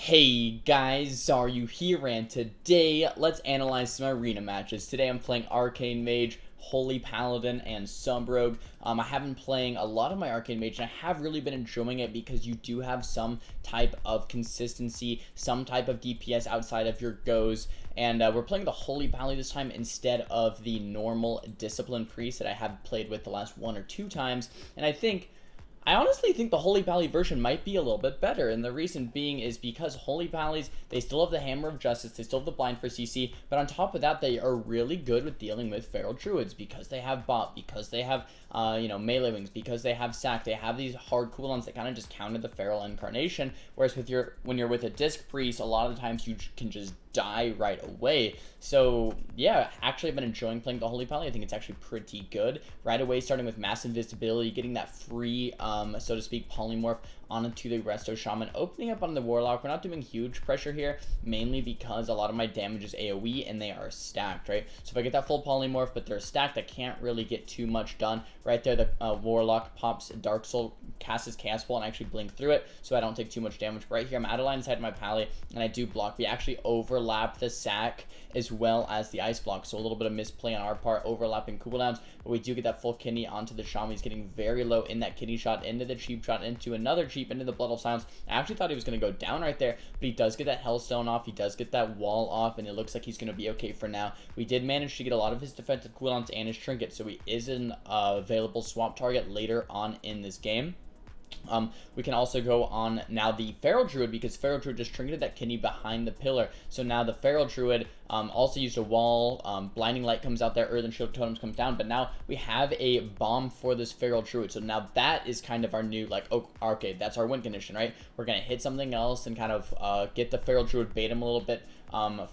Hey guys, Xaryu here, and today let's analyze some arena matches. Today I'm playing Arcane Mage, Holy Paladin, and Sub Rogue. I have been playing a lot of my Arcane Mage, and I have really been enjoying it because you do have some type of consistency, some type of DPS outside of your goes. And we're playing the Holy Paladin this time instead of the normal Discipline Priest that I have played with the last one or two times. And I honestly think the Holy Pally version might be a little bit better, and the reason being is because Holy Pallies, they still have the Hammer of Justice, they still have the Blind for CC, but on top of that, they are really good with dealing with Feral Druids, because they have Bot, because they have, Melee Wings, because they have Sack, they have these hard cooldowns that kind of just counter the Feral Incarnation, whereas when you're with a Disc Priest, a lot of the times you can just die right away. So yeah, actually I've been enjoying playing the Holy Pally. I think it's actually pretty good. Right away, starting with Mass Invisibility, getting that free, so to speak, polymorph onto the Resto Shaman, opening up on the Warlock. We're not doing huge pressure here, mainly because a lot of my damage is AoE and they are stacked, right? So if I get that full polymorph, but they're stacked, I can't really get too much done. Right there, the Warlock pops Dark Soul, casts his Chaos Ball, and actually blink through it, so I don't take too much damage. But right here, I'm out of line inside my Pally, and I do block. We actually overlap the Sack as well as the Ice Block, so a little bit of misplay on our part, overlapping cooldowns, but we do get that full kidney onto the Shaman. He's getting very low in that kidney shot, into the cheap shot, into another cheap, into the Blood of Silence. I actually thought he was going to go down right there, but he does get that Hellstone off, he does get that wall off, and it looks like he's going to be okay for now. We did manage to get a lot of his defensive cooldowns and his trinket, so he is an available swap target later on in this game. We can also go on now the Feral Druid, because Feral Druid just trinketed that kidney behind the pillar. So now the Feral Druid also used a wall. Blinding Light comes out there, Earthen Shield Totems comes down, but now we have a bomb for this Feral Druid. So now that is kind of our new, like, okay, that's our win condition, right? We're going to hit something else and kind of get the Feral Druid, bait him a little bit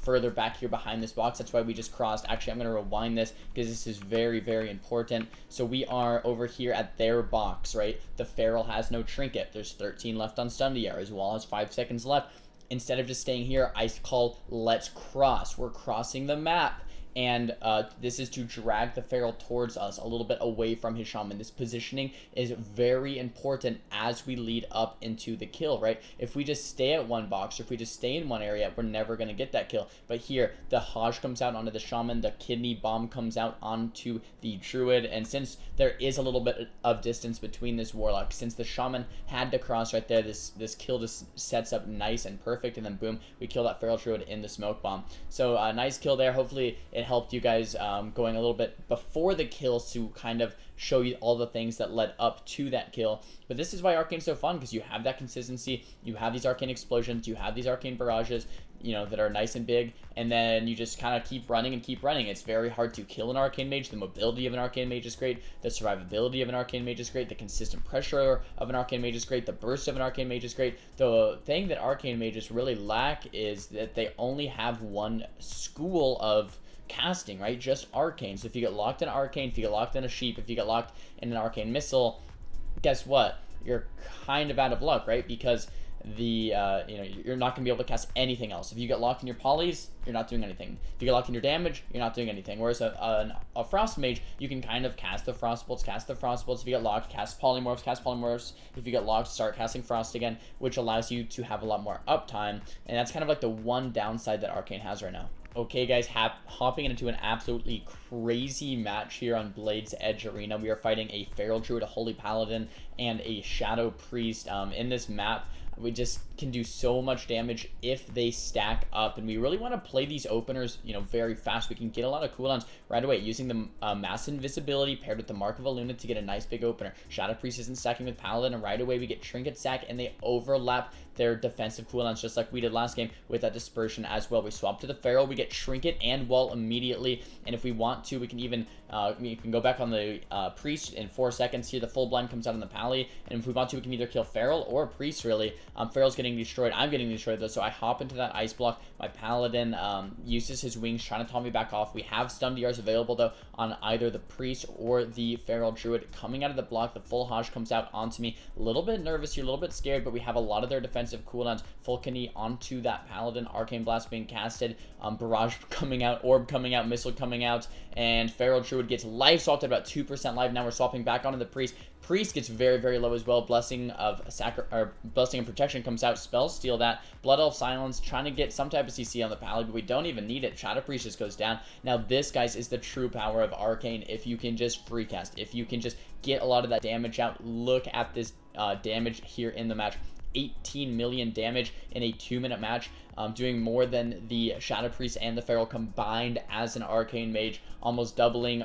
further back here behind this box. That's why we just crossed. Actually, I'm going to rewind this because this is very, very important. So we are over here at their box, right? The Feral has no trinket. There's 13 left on Stundier, as well as 5 seconds left. Instead of just staying here, I call let's cross. We're crossing the map. And this is to drag the Feral towards us, a little bit away from his Shaman. This positioning is very important as we lead up into the kill, right? If we just stay at one box, or if we just stay in one area, we're never going to get that kill. But here, the Hajj comes out onto the Shaman, the Kidney Bomb comes out onto the Druid, and since there is a little bit of distance between this Warlock, since the Shaman had to cross right there, this kill just sets up nice and perfect, and then boom, we kill that Feral Druid in the Smoke Bomb. So nice kill there. Hopefully it helped you guys going a little bit before the kills to kind of show you all the things that led up to that kill. But this is why Arcane's so fun, because you have that consistency, you have these Arcane Explosions, you have these Arcane Barrages, you know, that are nice and big, and then you just kind of keep running and keep running. It's very hard to kill an Arcane Mage. The mobility of an Arcane Mage is great, the survivability of an Arcane Mage is great, the consistent pressure of an Arcane Mage is great, the burst of an Arcane Mage is great. The thing that Arcane Mages really lack is that they only have one school of casting, right? Just Arcane. So if you get locked in Arcane, if you get locked in a Sheep, if you get locked in an Arcane Missile, guess what? You're kind of out of luck, right? Because the you're not going to be able to cast anything else. If you get locked in your polys, you're not doing anything. If you get locked in your damage, you're not doing anything. Whereas a Frost Mage, you can kind of cast the Frost Bolts, If you get locked, cast Polymorphs. If you get locked, start casting Frost again, which allows you to have a lot more uptime. And that's kind of like the one downside that Arcane has right now. Okay, guys, hopping into an absolutely crazy match here on Blade's Edge Arena. We are fighting a Feral Druid, a Holy Paladin, and a Shadow Priest. In this map, we just can do so much damage if they stack up, and we really want to play these openers, very fast. We can get a lot of cooldowns right away using the Mass Invisibility paired with the Mark of a Luna to get a nice big opener. Shadow Priest isn't stacking with Paladin, and right away we get Trinket Stack, and they overlap their defensive cooldowns just like we did last game with that Dispersion as well. We swap to the Feral, we get Trinket and Wall immediately, and if we want to, we can even we can go back on the Priest in 4 seconds. Here the full blind comes out on the Pally, and if we want to, we can either kill Feral or Priest, really. Feral's getting destroyed, I'm getting destroyed though, so I hop into that Ice Block. My Paladin uses his wings, trying to taunt me back off. We have stun DRs available though on either the Priest or the Feral Druid. Coming out of the block, the full Hajj comes out onto me. A little bit nervous here, a little bit scared, but we have a lot of their defense defensive cooldowns. Fulcany onto that Paladin, Arcane Blast being casted, Barrage coming out, Orb coming out, Missile coming out, and Feral Druid gets life swapped at about 2% life. Now we're swapping back onto the Priest. Priest gets very, very low as well. Blessing of Blessing of Protection comes out. Spell steal that. Blood Elf Silence, trying to get some type of CC on the Pally, but we don't even need it. Shadow Priest just goes down. Now this, guys, is the true power of Arcane. If you can just free cast, if you can just get a lot of that damage out. Look at this damage here in the match. 18 million damage in a 2-minute match, doing more than the Shadow Priest and the Feral combined as an Arcane Mage, almost doubling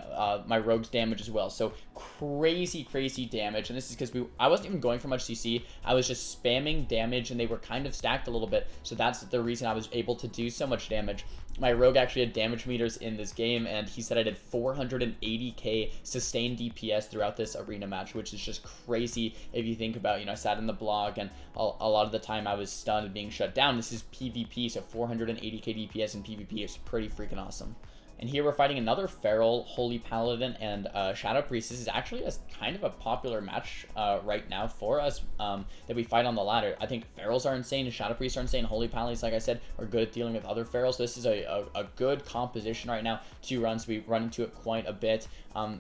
my Rogue's damage as well. So crazy damage, and this is because I wasn't even going for much CC. I was just spamming damage, and they were kind of stacked a little bit, so that's the reason I was able to do so much damage. My Rogue actually had damage meters in this game, and he said I did 480k sustained DPS throughout this arena match, which is just crazy if you think about, I sat in the block, and a lot of the time I was stunned and being shut down. This is PvP, so 480k DPS in PvP is pretty freaking awesome. And here we're fighting another Feral, Holy Paladin, and Shadow Priest. This is actually kind of a popular match right now for us that we fight on the ladder. I think Ferals are insane, Shadow Priests are insane, Holy Paladins, like I said, are good at dealing with other Ferals. This is a good composition right now. 2 runs, we run into it quite a bit.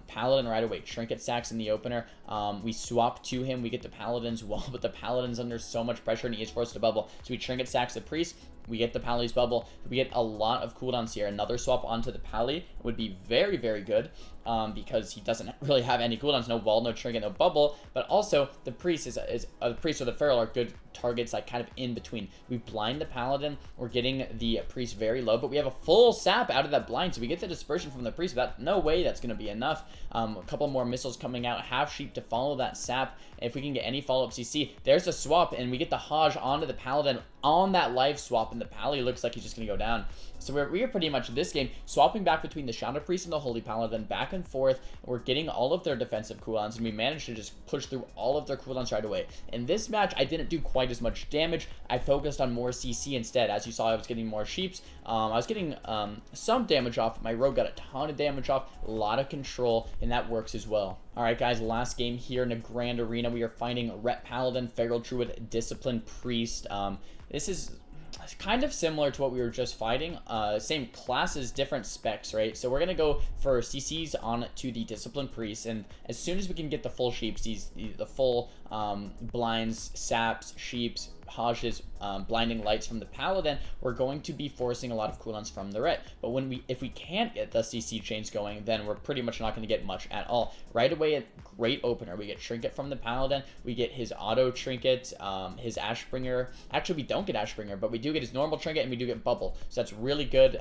Paladin right away, Trinket Sacks in the opener. We swap to him, we get the Paladin's wall, but the Paladin's under so much pressure and he is forced to bubble. So we Trinket Sacks the Priest, we get the Pally's bubble. We get a lot of cooldowns here. Another swap onto the Pally would be very, very good because he doesn't really have any cooldowns. No wall, no trinket, no bubble. But also, the Priest the Priest or the Feral are good targets, like kind of in between. We blind the Paladin. We're getting the Priest very low, but we have a full sap out of that blind, so we get the dispersion from the Priest. But no way that's going to be enough. A couple more missiles coming out. Half Sheep to follow that sap. If we can get any follow-up CC, there's a swap, and we get the Hajj onto the Paladin on that life swap, and the Pally looks like he's just going to go down. So we are pretty much in this game swapping back between the Shadow Priest and the Holy Paladin, back and forth. We're getting all of their defensive cooldowns, and we managed to just push through all of their cooldowns right away. In this match, I didn't do quite as much damage. I focused on more CC instead. As you saw, I was getting more Sheeps. I was getting some damage off. My Rogue got a ton of damage off, a lot of control, and that works as well. Alright guys, last game here in a grand arena. We are fighting Ret Paladin, Feral Druid, Disciplined Priest. This is kind of similar to what we were just fighting. Same classes, different specs, right? So we're going to go for CCs on to the Disciplined Priest, and as soon as we can get the full Sheeps, the full blinds, saps, Sheeps, Hajj's, blinding lights from the Paladin, we're going to be forcing a lot of cooldowns from the Ret. But if we can't get the CC chains going, then we're pretty much not going to get much at all. Right away, a great opener. We get Trinket from the Paladin, we get his auto Trinket, his Ashbringer. Actually, we don't get Ashbringer, but we do get his normal Trinket, and we do get Bubble. So that's really good.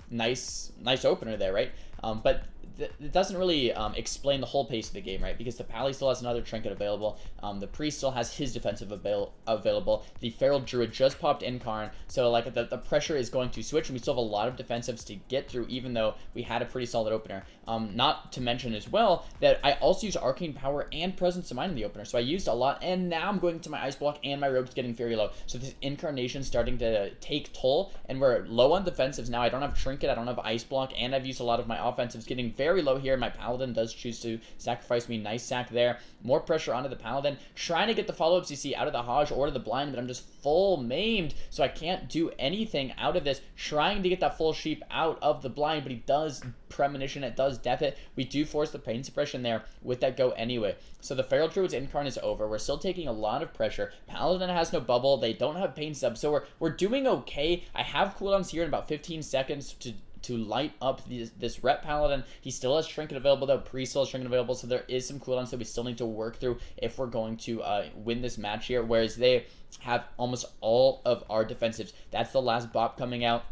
Nice opener there, right? But it doesn't really explain the whole pace of the game, right? Because the Pally still has another Trinket available. The Priest still has his defensive available. The Feral Druid just popped Incarn, so like the pressure is going to switch, and we still have a lot of defensives to get through, even though we had a pretty solid opener. Not to mention as well that I also use Arcane Power and Presence of Mind in the opener, so I used a lot, and now I'm going to my Ice Block, and my Rogue's getting very low. So this Incarnation's starting to take toll, and we're low on defensives now. I don't have Trinket, I don't have Ice Block, and I've used a lot of my offensives, getting very low here. My Paladin does choose to sacrifice me. Nice sack there. More pressure onto the Paladin. Trying to get the follow-up CC out of the Hajj or to the blind, but I'm just full maimed, so I can't do anything out of this. Trying to get that full Sheep out of the blind, but he does Premonition. It does death it. We do force the pain suppression there with that go anyway. So the Feral Druid's Incarn is over. We're still taking a lot of pressure. Paladin has no bubble. They don't have pain sub, so we're doing okay. I have cooldowns here in about 15 seconds to light up this Ret Paladin. He still has Trinket available, though. Priest still has Trinket available, so there is some cooldowns that we still need to work through if we're going to win this match here, whereas they have almost all of our defensives. That's the last bop coming out.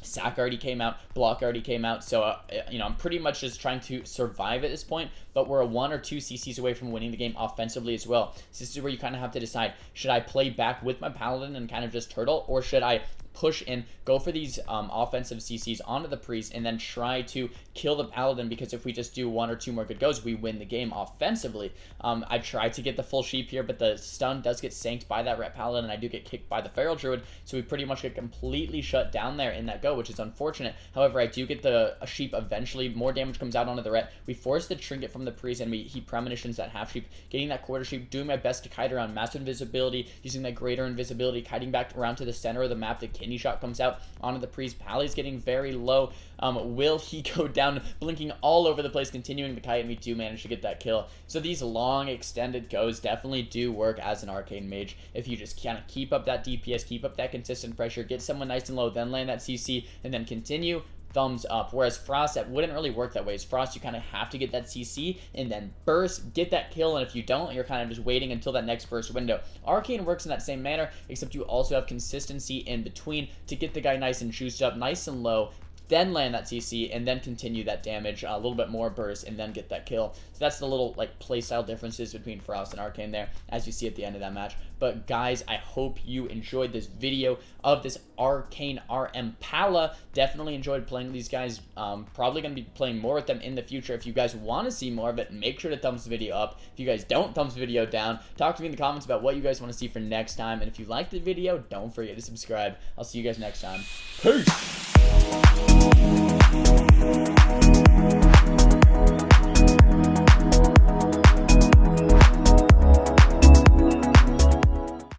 Sack already came out, block already came out, so I'm pretty much just trying to survive at this point, but we're a 1 or 2 CCs away from winning the game offensively as well. So this is where you kind of have to decide, should I play back with my Paladin and kind of just turtle, or should I push in, go for these offensive CCs onto the priest, and then try to kill the paladin, because if we just do 1 or 2 more good goes, we win the game offensively. I tried to get the full sheep here, but the stun does get sanked by that ret paladin, and I do get kicked by the feral druid, so we pretty much get completely shut down there in that go, which is unfortunate. However, I do get the sheep eventually. More damage comes out onto the ret. We force the trinket from the priest, and he premonitions that half sheep, getting that quarter sheep, doing my best to kite around massive invisibility, using that greater invisibility, kiting back around to the center of the map. The kidney shot comes out onto the priest. Pally's getting very low. Will he go down, blinking all over the place, continuing the kite, and we do manage to get that kill. So these long extended goes definitely do work as an arcane mage if you just kind of keep up that DPS, keep up that consistent pressure, get someone nice and low, then land that CC, and then continue. Thumbs up. Whereas Frost, that wouldn't really work that way. As Frost, you kind of have to get that CC and then burst, get that kill, and if you don't, you're kind of just waiting until that next burst window. Arcane works in that same manner, except you also have consistency in between to get the guy nice and juiced up, nice and low, then land that CC, and then continue that damage, a little bit more burst, and then get that kill. So that's the little like playstyle differences between Frost and Arcane there, as you see at the end of that match. But guys, I hope you enjoyed this video of this Arcane RM Pala. Definitely enjoyed playing these guys. Probably going to be playing more with them in the future. If you guys want to see more of it, make sure to thumbs the video up. If you guys don't, thumbs the video down. Talk to me in the comments about what you guys want to see for next time. And if you liked the video, don't forget to subscribe. I'll see you guys next time. Peace!